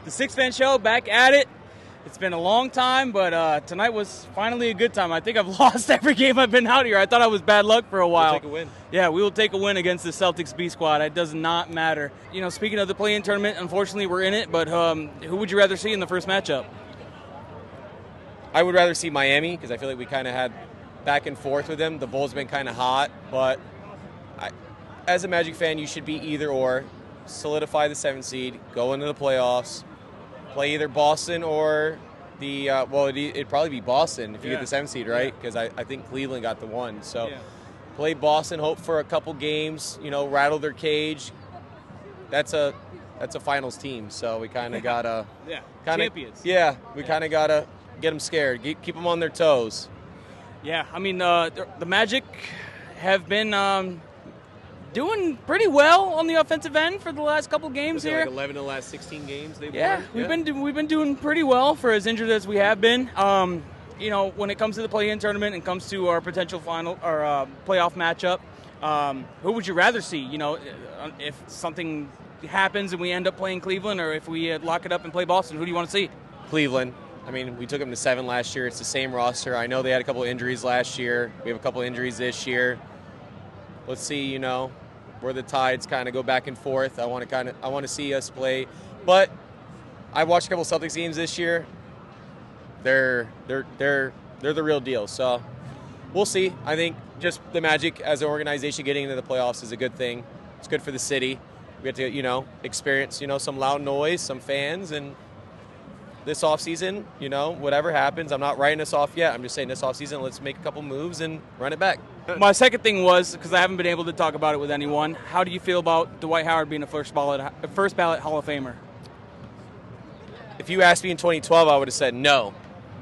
The Six Fan Show, back at it. It's been a long time, but tonight was finally a good time. I think I've lost every game I've been out here. I thought I was bad luck for a while. We'll take a win. Yeah, we will take a win against the Celtics B squad. It does not matter. You know, speaking of the play-in tournament, unfortunately we're in it, but who would you rather see in the first matchup? I would rather see Miami because I feel like we kind of had back and forth with them. The Bulls been kind of hot, but as a Magic fan, you should be either or. Solidify the 7th seed, go into the playoffs, play either Boston or the it'd probably be Boston if you get the 7th seed, right? Because I think Cleveland got the 1. So play Boston, hope for a couple games, rattle their cage. That's a finals team, so we kind of gotta champions. Yeah, we kind of gotta get them scared, keep them on their toes. Yeah, I mean the Magic have been doing pretty well on the offensive end for the last couple games here. Like 11 of the last 16 games they've won. We've been doing pretty well for as injured as we have been. When it comes to the play-in tournament and comes to our potential final or playoff matchup, who would you rather see? If something happens and we end up playing Cleveland, or if we lock it up and play Boston, who do you want to see? Cleveland. I mean, we took them to 7 last year. It's the same roster. I know they had a couple of injuries last year. We have a couple of injuries this year. Let's see, where the tides kind of go back and forth. I want to see us play. But I watched a couple of Celtics games this year. They're the real deal. So we'll see. I think just the Magic as an organization getting into the playoffs is a good thing. It's good for the city. We get to, experience, some loud noise, some fans, and this offseason, whatever happens, I'm not writing us off yet. I'm just saying this offseason, let's make a couple moves and run it back. My second thing was, because I haven't been able to talk about it with anyone, how do you feel about Dwight Howard being a first ballot Hall of Famer? If you asked me in 2012, I would have said no.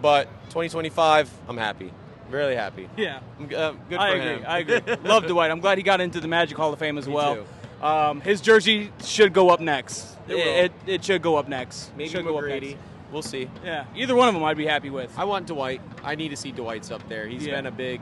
But 2025, I'm happy. Really happy. Yeah. Good for him. I agree. Love Dwight. I'm glad he got into the Magic Hall of Fame as well. Too. His jersey should go up next. It should go up next. Maybe should go up next. We'll see. Yeah, either one of them I'd be happy with. I want Dwight. I need to see Dwight's up there. He's been a big,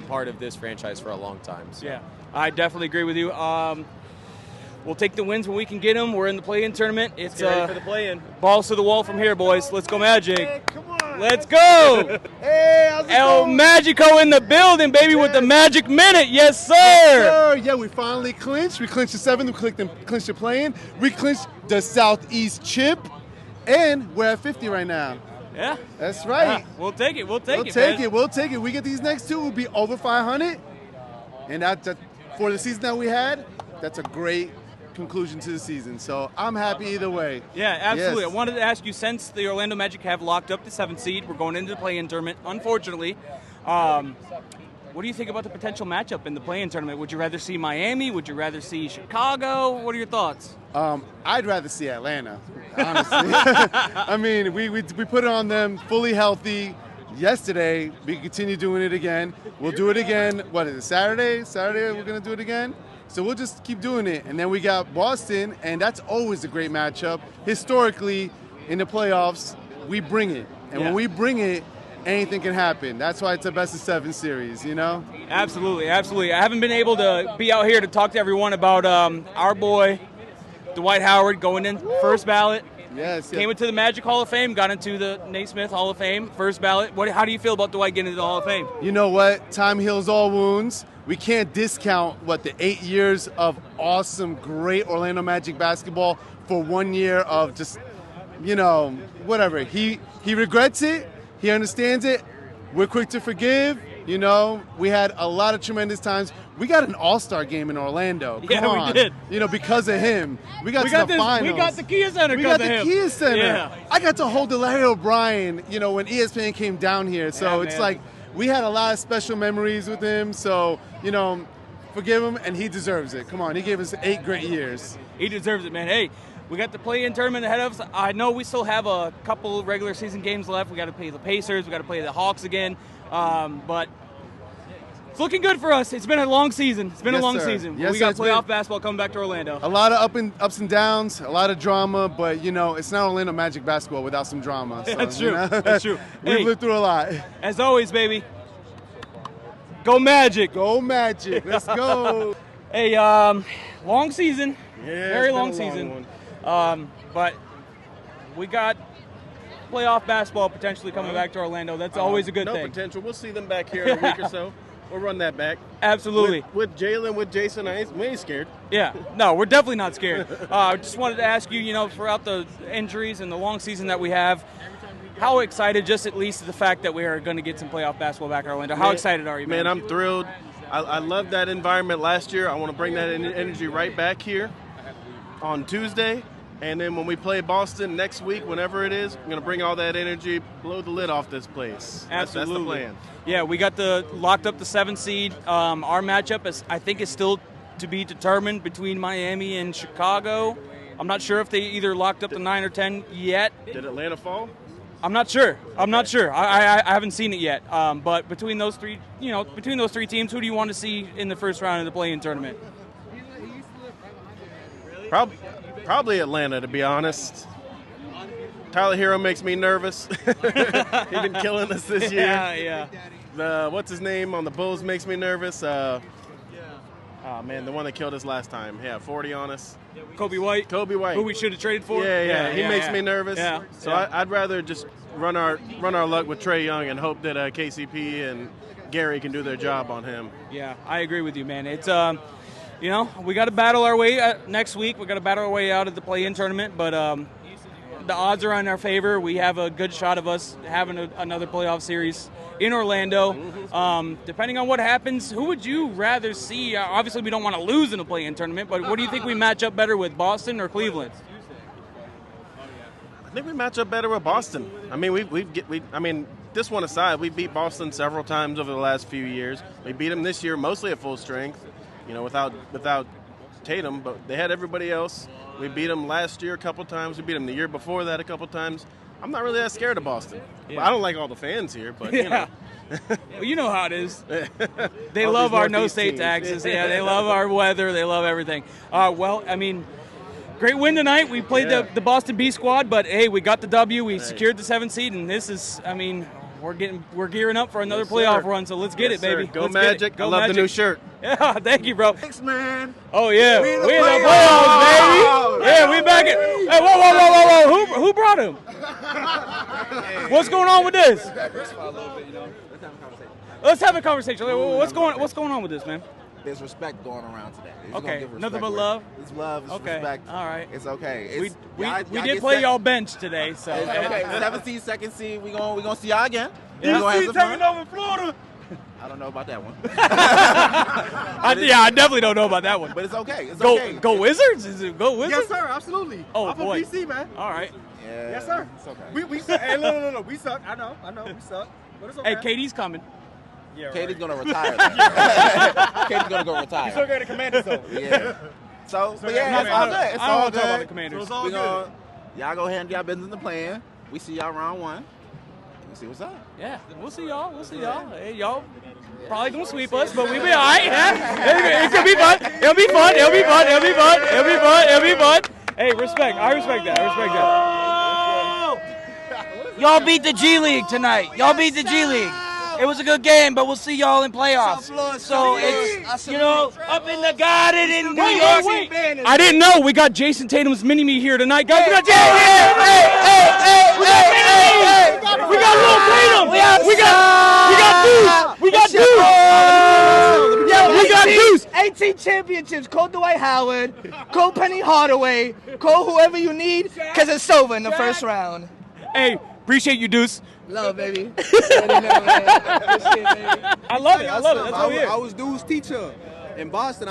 part of this franchise for a long time. So. Yeah, I definitely agree with you. We'll take the wins when we can get them. We're in the play-in tournament. It's ready for the play-in. Balls to the wall from here, boys. Let's go Magic. Hey, come on. Let's go. Hey, how's it El going? Magico in the building, baby, with the Magic Minute. Yes, sir. Yes, sir. Yeah, we finally clinched. We clinched the 7th. We clinched the play-in. We clinched the Southeast chip. And we're at 50 right now. Yeah. That's right. Yeah, we'll take it. We'll take it. We get these next 2, we'll be over 500. And that for the season that we had, that's a great conclusion to the season. So I'm happy either way. Yeah, absolutely. Yes. I wanted to ask you, since the Orlando Magic have locked up the 7th seed, we're going into the play-in tournament, unfortunately. What do you think about the potential matchup in the play-in tournament? Would you rather see Miami? Would you rather see Chicago? What are your thoughts? I'd rather see Atlanta, honestly. I mean, we put it on them fully healthy yesterday. We continue doing it again. We'll do it again. What is it, Saturday? Saturday we're going to do it again? So we'll just keep doing it. And then we got Boston, and that's always a great matchup. Historically, in the playoffs, we bring it. And when we bring it, anything can happen. That's why it's a best-of-7 series, Absolutely, absolutely. I haven't been able to be out here to talk to everyone about our boy, Dwight Howard, going in first ballot. Yes. Came into the Magic Hall of Fame, got into the Naismith Hall of Fame, first ballot. How do you feel about Dwight getting into the Hall of Fame? You know what? Time heals all wounds. We can't discount, the 8 years of awesome, great Orlando Magic basketball for 1 year of just, whatever. He regrets it. He understands it. We're quick to forgive. We had a lot of tremendous times. We got an all-star game in Orlando. Come on. We did. Because of him. We got to the finals. We got the Kia Center. Kia Center. Yeah. I got to hold the Larry O'Brien, when ESPN came down here. So it's like we had a lot of special memories with him. So, forgive him, and he deserves it. Come on. He gave us 8 great years. He deserves it, man. Hey, we got the play-in tournament ahead of us. I know we still have a couple regular season games left. We got to play the Pacers. We got to play the Hawks again. But it's looking good for us. It's been a long season. It's been a long season. Yes, we got playoff basketball coming back to Orlando. A lot of ups and downs, a lot of drama, but it's not Orlando Magic basketball without some drama. So, That's true. That's true. We've lived through a lot. As always, baby. Go Magic. Go Magic. Let's go. Hey, long season. Yeah, very long season. But we got playoff basketball potentially coming back to Orlando. That's always a good thing. No potential. We'll see them back here in a week or so. We'll run that back. Absolutely. With Jalen, with Jason, we ain't scared. Yeah. No, we're definitely not scared. I just wanted to ask you, throughout the injuries and the long season that we have, how excited, just at least the fact that we are going to get some playoff basketball back in Orlando? How excited are you, man? Man, I'm thrilled. I loved that environment last year. I want to bring that energy right back here on Tuesday. And then when we play Boston next week, whenever it is, I'm going to bring all that energy, blow the lid off this place. Absolutely. That's the plan. Yeah, we got locked up the 7th seed. Our matchup is still to be determined between Miami and Chicago. I'm not sure if they either locked up the 9 or 10 yet. Did Atlanta fall? I'm not sure. I haven't seen it yet. But between those three teams, who do you want to see in the first round of the play-in tournament? Probably Atlanta, to be honest. Tyler Hero makes me nervous. He's been killing us this year. Yeah. What's his name on the Bulls makes me nervous. Oh, man, the one that killed us last time. Yeah, 40 on us. Kobe White. Who we should have traded for. He makes me nervous. Yeah. So I'd rather just run our luck with Trae Young and hope that KCP and Gary can do their job on him. Yeah, I agree with you, man. It's we got to battle our way next week. We got to battle our way out of the play-in tournament, but the odds are in our favor. We have a good shot of us having another playoff series in Orlando. Depending on what happens, who would you rather see? Obviously, we don't want to lose in a play-in tournament, but what do you think we match up better with, Boston or Cleveland? I think we match up better with Boston. I mean, this one aside, we beat Boston several times over the last few years. We beat them this year mostly at full strength, without Tatum, but they had everybody else. We beat them last year a couple times. We beat them the year before that a couple times. I'm not really that scared of Boston. Yeah. Well, I don't like all the fans here, but Well, you know how it is. They love our no-state taxes. Yeah, they love our weather. They love everything. Great win tonight. We played the Boston B squad, but hey, we got the W. We secured the 7th seed, and this is, we're gearing up for another playoff run. So let's get it, baby. Go let's Magic! Go I love Magic. the new shirt. Yeah, thank you, bro. Thanks, man. Oh yeah, we in the playoffs, playoffs, baby. Yeah, we back it. Hey, whoa! Who brought him? What's going on with this? Let's have a conversation. What's going on with this, man? There's respect going around today. Okay, nothing but love. It's love. It's okay, respect. all right. It's okay. We did play y'all bench today, so okay. 7th seed, 2nd seed. We gonna see y'all again. Yeah. We gonna have some fun. over Florida. I don't know about that one. I definitely don't know about that one. But it's okay. It's Go, okay. go Wizards? Is it go Wizards? Yes, sir. Absolutely. Oh, I'm boy. from PC, man. All right. Yeah, Yes, sir. It's okay. We suck. Hey, look. We suck. I know. We suck. But it's okay. Hey, Katie's coming. Yeah, Katie's gonna retire. Katie's gonna go retire. Still got the Commanders though. Yeah. So, but yeah, it's I all don't- good. It's I don't all want to talk about the good. Commanders. all We good. y'all go ahead and do y'all business in the plan. We see y'all round 1. We see what's up. Yeah, we'll see y'all. Hey, y'all probably gonna sweep us, but we'll be all right. Yeah? It could be fun. It'll be fun. Hey, respect. I respect that. Y'all beat the G League tonight. It was a good game, but we'll see y'all in playoffs. So it's, up in the Garden in New York. Wait. I didn't know we got Jason Tatum's mini-me here tonight, guys. We got We got little Tatum. We got Deuce. 18 championships. Call Dwight Howard. Call Penny Hardaway. Call whoever you need, because it's over in the first round. Hey, appreciate you, Deuce. Love, baby. I love it. That's what we I was Dude's teacher in Boston.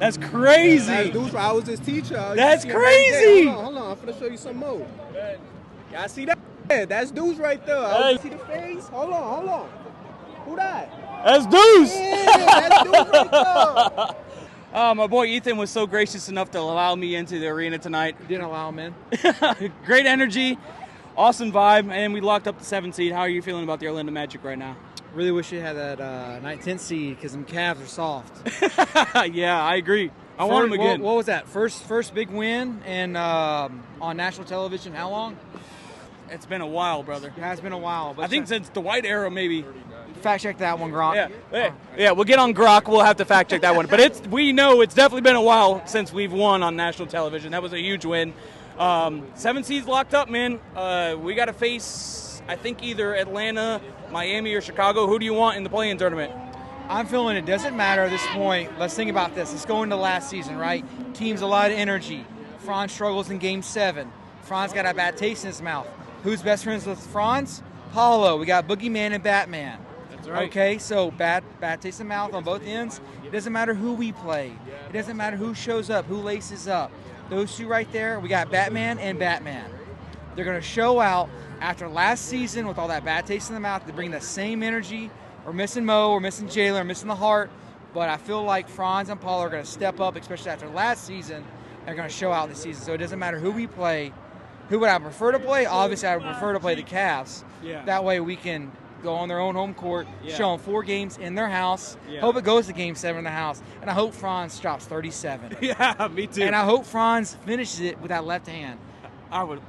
That's crazy. That's Dude's. I was his teacher. That's crazy. Hold on. I'm finna show you some more. Y'all see that? Yeah, that's Dude's right there. See the face? Hold on. Who that? That's Deuce. Yeah, that's Dude's right there. My boy Ethan was so gracious enough to allow me into the arena tonight. Didn't allow him, man. Great energy, awesome vibe, and we locked up the 7th seed. How are you feeling about the Orlando Magic right now? Really wish you had that 9-10 seed because them Cavs are soft. Yeah, I agree. I want them again. What was that? First big win and on national television. How long? It's been a while, brother. It has been a while. But I think since the Dwight era, maybe. fact check that one, Gronk. Yeah, we'll get on Grok. We'll have to fact check that one. But we know it's definitely been a while since we've won on national television. That was a huge win. Seven seeds locked up, man. We got to face, I think, either Atlanta, Miami, or Chicago. Who do you want in the play-in tournament? I'm feeling it doesn't matter at this point. Let's think about this. Let's go into last season, right? Team's a lot of energy. Franz struggles in Game 7. Franz got a bad taste in his mouth. Who's best friends with Franz? Paolo. We got Boogeyman and Batman. That's right. Okay, so bad taste in the mouth on both ends. It doesn't matter who we play. It doesn't matter who shows up, who laces up. Those two right there, we got Batman and Batman. They're going to show out after last season with all that bad taste in the mouth to bring the same energy. We're missing Mo, we're missing Jalen, we're missing the heart, but I feel like Franz and Paul are going to step up, especially after last season. They're going to show out this season. So it doesn't matter who we play. Who would I prefer to play? Obviously, I would prefer to play the Cavs. Yeah. That way we can go on their own home court, show them 4 games in their house. Yeah. Hope it goes to Game 7 in the house. And I hope Franz drops 37. Yeah, me too. And I hope Franz finishes it with that left hand. I would,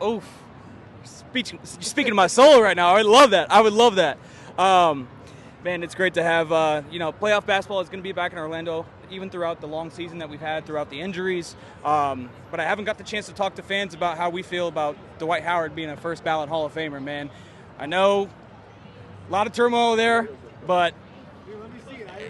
speaking to my soul right now. I would love that. I would love that. Man, it's great to have, playoff basketball is going to be back in Orlando, even throughout the long season that we've had, throughout the injuries. But I haven't got the chance to talk to fans about how we feel about Dwight Howard being a first ballot Hall of Famer, man. I know a lot of turmoil there, but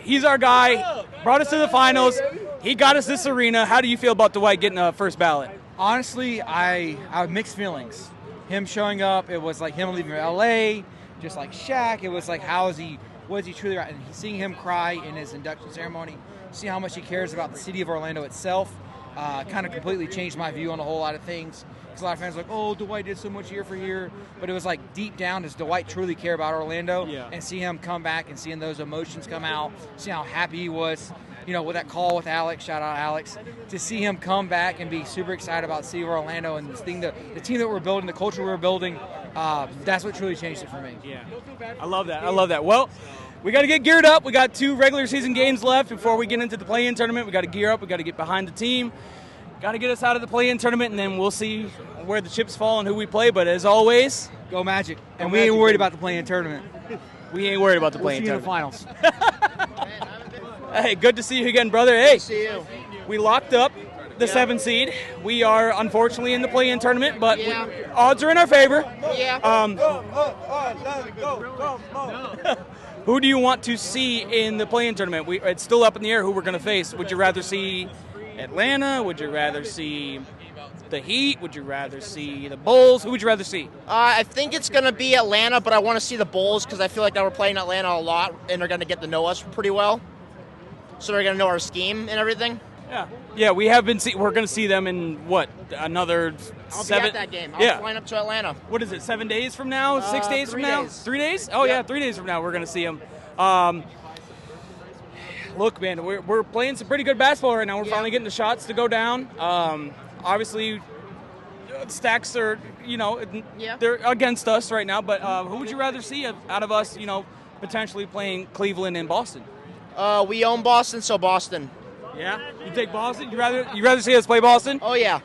he's our guy, brought us to the finals. He got us this arena. How do you feel about Dwight getting a first ballot? Honestly, I have mixed feelings. Him showing up, it was like him leaving L.A., just like Shaq. It was like, was he truly right? And seeing him cry in his induction ceremony, see how much he cares about the city of Orlando itself, kind of completely changed my view on a whole lot of things. Because a lot of fans are like, oh, Dwight did so much year for year. But it was like deep down, does Dwight truly care about Orlando? Yeah. And see him come back and seeing those emotions come out, see how happy he was, with that call with Alex, shout out Alex, to see him come back and be super excited about the city of Orlando and this thing, the team that we're building, the culture we're building, that's what truly changed it for me. Yeah, I love that. Well, we got to get geared up. We got 2 regular season games left before we get into the play-in tournament. We got to gear up. We got to get behind the team. Got to get us out of the play-in tournament, and then we'll see where the chips fall and who we play. But as always, go Magic. And we ain't worried about the play-in tournament. We ain't worried about the play-in tournament. We'll see you in the finals. Hey, good to see you again, brother. Hey, Good to see you. we locked up the 7 seed. We are unfortunately in the play-in tournament, but odds are in our favor. Yeah. Who do you want to see in the play-in tournament? It's still up in the air who we're going to face. Would you rather see Atlanta? Would you rather see the Heat? Would you rather see the Bulls? Who would you rather see? I think it's going to be Atlanta, but I want to see the Bulls because I feel like they were playing Atlanta a lot, and they're going to get to know us pretty well. So they're going to know our scheme and everything. Yeah. We have been. We're going to see them in another I'll 7. be at that game. I'll fly up to Atlanta. What is it? 7 days from now? 6 days from 3 now? days. 3 days? Oh yeah, 3 days from now we're going to see them. Look, man, we're playing some pretty good basketball right now. We're finally getting the shots to go down. Obviously, the stacks are, they're against us right now. But who would you rather see out of us, potentially playing Cleveland and Boston? We own Boston, so Boston. Yeah, you take Boston. You rather see us play Boston? Oh yeah,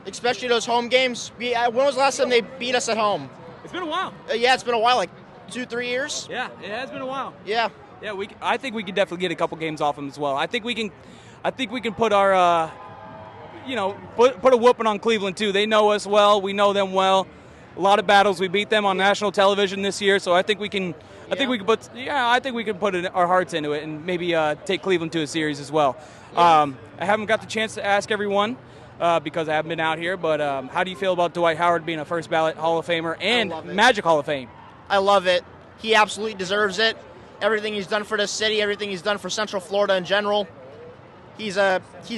especially those home games. When was the last time they beat us at home? It's been a while. Yeah, it's been a while, like 2-3 years. Yeah, it has been a while. Yeah. Yeah, I think we can definitely get a couple games off them as well. I think we can put our, put a whooping on Cleveland too. They know us well. We know them well. A lot of battles. We beat them on national television this year, so I think we can. I think we can put our hearts into it and maybe take Cleveland to a series as well. I haven't got the chance to ask everyone because I haven't been out here, but how do you feel about Dwight Howard being a first ballot Hall of Famer and Magic Hall of Fame? I love it. He absolutely deserves it. Everything he's done for this city, everything he's done for Central Florida in general, he's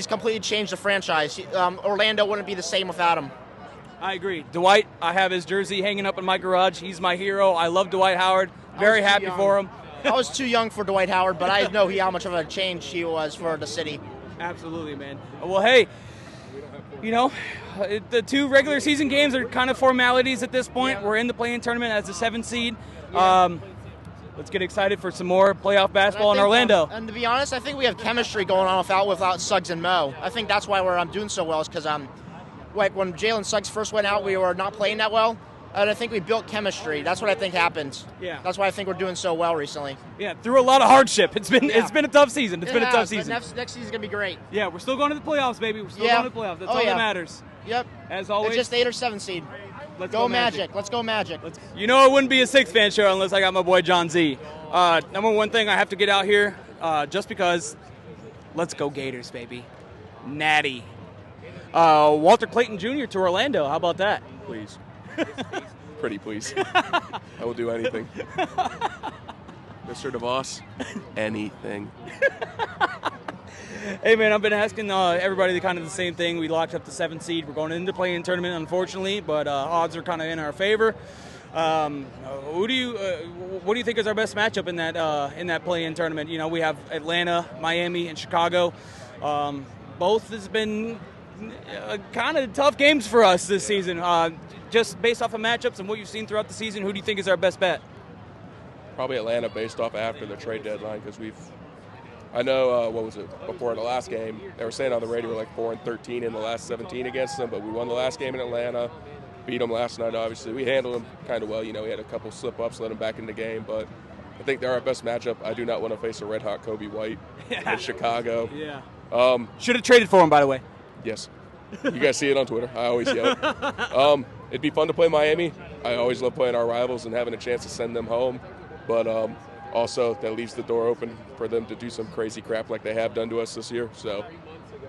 completely changed the franchise. Orlando wouldn't be the same without him. I agree. Dwight, I have his jersey hanging up in my garage. He's my hero. I love Dwight Howard. Very happy for him. I was too young for Dwight Howard, but I know how much of a change he was for the city. Absolutely, man. Well, hey, the 2 regular season games are kind of formalities at this point. We're in the play-in tournament as a 7 seed. Let's get excited for some more playoff basketball in Orlando. And to be honest, I think we have chemistry going on without Suggs and Mo. I think that's why I'm doing so well is because like when Jalen Suggs first went out, we were not playing that well. And I think we built chemistry. That's what I think happened. Yeah. That's why I think we're doing so well recently. Yeah, through a lot of hardship. It's been a tough season. It's been a tough but season. Next season's going to be great. Yeah, we're still going to the playoffs, baby. We're still going to the playoffs. That's all that matters. Yep. As always. It's just 8 or 7 seed. Let's go Magic. Let's go Magic. You know it wouldn't be a Sixth fan show unless I got my boy John Z. Number one thing I have to get out here, just because, let's go Gators, baby. Natty. Walter Clayton Jr. to Orlando. How about that? Please. Pretty please. I will do anything. Mr. DeVos, anything. Hey, man, I've been asking everybody kind of the same thing. We locked up the 7th seed. We're going into the play-in tournament, unfortunately, but odds are kind of in our favor. What do you think is our best matchup in that play-in tournament? You know, we have Atlanta, Miami, and Chicago. Both has been kind of tough games for us this season. Just based off of matchups and what you've seen throughout the season, who do you think is our best bet? Probably Atlanta, based off after the trade deadline, because I know, what was it, before the last game, they were saying on the radio we're like 4-13 in the last 17 against them, but we won the last game in Atlanta, beat them last night, obviously. We handled them kind of well. You know, we had a couple slip-ups, let them back in the game, but I think they're our best matchup. I do not want to face a red-hot Kobe White in Chicago. Yeah. Should have traded for him, by the way. Yes. You guys see it on Twitter. I always yell it. It'd be fun to play Miami. I always love playing our rivals and having a chance to send them home. But also, that leaves the door open for them to do some crazy crap like they have done to us this year. So,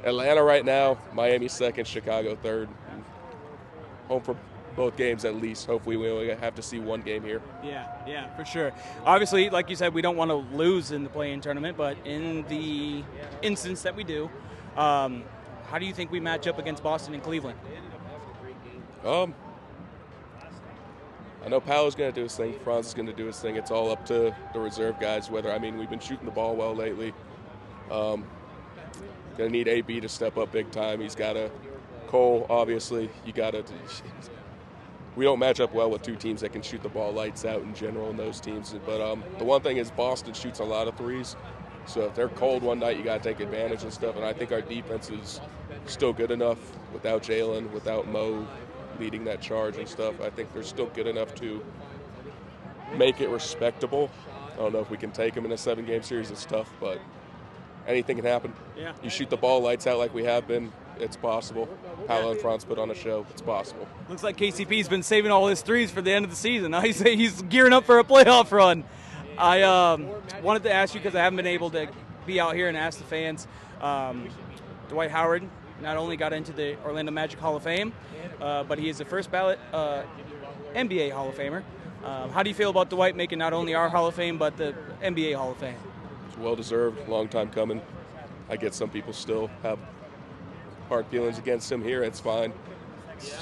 Atlanta right now, Miami second, Chicago third. Home for both games at least. Hopefully we only have to see one game here. Yeah, for sure. Obviously, like you said, we don't want to lose in the play-in tournament, but in the instance that we do, how do you think we match up against Boston and Cleveland? I know Paolo's going to do his thing. Franz is going to do his thing. It's all up to the reserve guys. We've been shooting the ball well lately. Going to need AB to step up big time. He's got to Cole, obviously. We don't match up well with two teams that can shoot the ball lights out in general in those teams. But the one thing is Boston shoots a lot of threes. So if they're cold one night, you got to take advantage and stuff. And I think our defense is still good enough without Jalen, without Mo leading that charge and stuff. I think they're still good enough to make it respectable. I don't know if we can take them in a 7-game series. It's tough, but anything can happen. Yeah. You shoot the ball lights out like we have been, it's possible. Paolo and Franz put on a show. It's possible. Looks like KCP's been saving all his threes for the end of the season. Now he's gearing up for a playoff run. I wanted to ask you, because I haven't been able to be out here and ask the fans. Dwight Howard not only got into the Orlando Magic Hall of Fame, but he is the first ballot NBA Hall of Famer. How do you feel about Dwight making not only our Hall of Fame, but the NBA Hall of Fame? It's well-deserved, long time coming. I get some people still have hard feelings against him here. It's fine.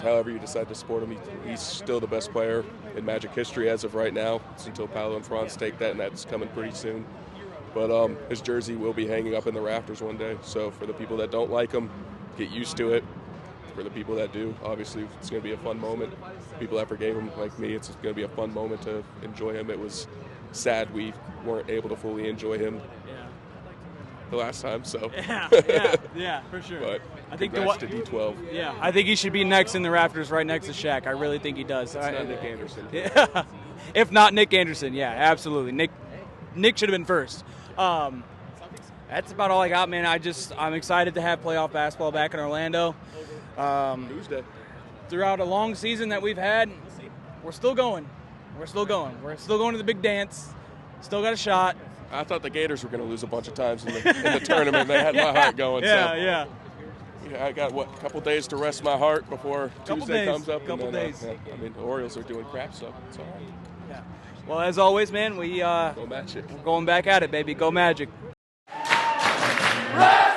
However you decide to support him, he's still the best player in Magic history as of right now. It's until Paolo and Franz take that, and that's coming pretty soon. But his jersey will be hanging up in the rafters one day. So for the people that don't like him, get used to it. For the people that do, obviously it's going to be a fun moment. People that forgave him, like me, it's going to be a fun moment to enjoy him. It was sad we weren't able to fully enjoy him the last time. So yeah, for sure. But I think congrats to D12. Yeah, I think he should be next in the rafters, right next to Shaq. I really think he does. It's not Nick Anderson. Yeah. If not Nick Anderson, yeah, absolutely. Nick should have been first. That's about all I got, man. I'm excited to have playoff basketball back in Orlando. Tuesday. Throughout a long season that we've had, we're still going. We're still going to the big dance. Still got a shot. I thought the Gators were going to lose a bunch of times in the tournament. They had my heart going. Yeah. I got, a couple days to rest my heart before Tuesday comes up. Couple days. The Orioles are doing crap, so it's all right. Yeah. Well, as always, man, go Magic. We're going back at it, baby. Go Magic. Red!